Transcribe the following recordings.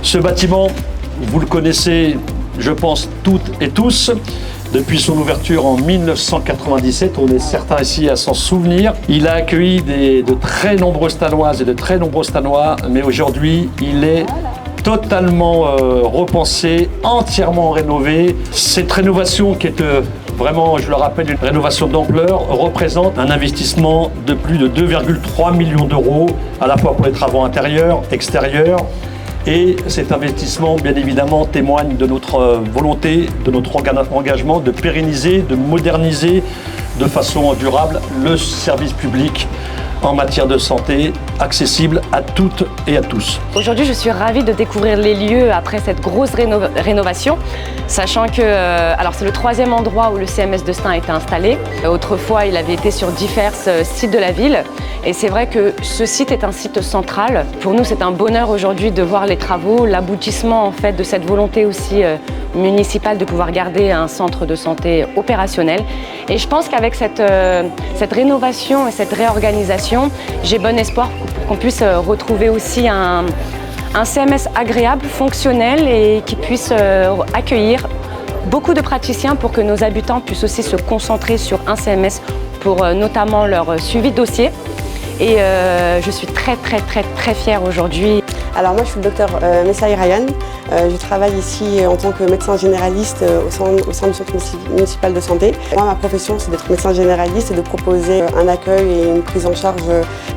Ce bâtiment, vous le connaissez, je pense, toutes et tous. Depuis son ouverture en 1997, on est certains ici à s'en souvenir. Il a accueilli de très nombreuses Stanoises et de très nombreux Stanois, mais aujourd'hui, il est totalement repensé, entièrement rénové. Cette rénovation qui est vraiment, je le rappelle, une rénovation d'ampleur, représente un investissement de plus de 2,3 millions d'euros, à la fois pour les travaux intérieurs, extérieurs. Et cet investissement, bien évidemment, témoigne de notre volonté, de notre engagement de pérenniser, de moderniser de façon durable le service public en matière de santé, accessible à toutes et à tous. Aujourd'hui, je suis ravie de découvrir les lieux après cette grosse rénovation, sachant que alors c'est le 3e endroit où le CMS de Stein a été installé. Autrefois, il avait été sur divers sites de la ville. Et c'est vrai que ce site est un site central. Pour nous, c'est un bonheur aujourd'hui de voir les travaux, l'aboutissement en fait de cette volonté aussi municipale de pouvoir garder un centre de santé opérationnel. Et je pense qu'avec cette rénovation et cette réorganisation, j'ai bon espoir pour qu'on puisse retrouver aussi un CMS agréable, fonctionnel et qui puisse accueillir beaucoup de praticiens pour que nos habitants puissent aussi se concentrer sur un CMS pour notamment leur suivi de dossier. Et je suis très fière aujourd'hui. Alors moi je suis le docteur Messaï Ryan. Je travaille ici en tant que médecin généraliste au sein du centre municipal de santé. Moi ma profession c'est d'être médecin généraliste et de proposer un accueil et une prise en charge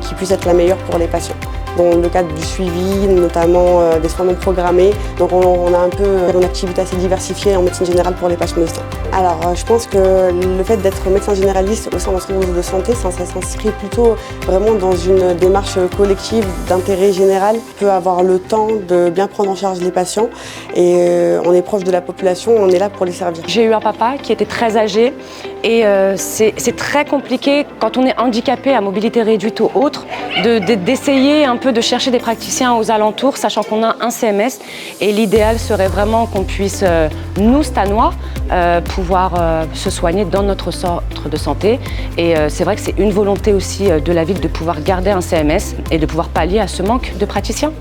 qui puisse être la meilleure pour les patients. Dans le cadre du suivi, notamment des soins non programmés. Donc on a un peu une activité assez diversifiée en médecine générale pour les patients de Stein. Alors je pense que le fait d'être médecin généraliste au sein d'un centre de santé, ça s'inscrit plutôt vraiment dans une démarche collective d'intérêt général. On peut avoir le temps de bien prendre en charge les patients et on est proche de la population, on est là pour les servir. J'ai eu un papa qui était très âgé et c'est très compliqué quand on est handicapé à mobilité réduite ou autre d'essayer un peu de chercher des praticiens aux alentours, sachant qu'on a un CMS et l'idéal serait vraiment qu'on puisse, nous Stanois, pouvoir se soigner dans notre centre de santé. Et c'est vrai que c'est une volonté aussi de la ville de pouvoir garder un CMS et de pouvoir pallier à ce manque de praticiens.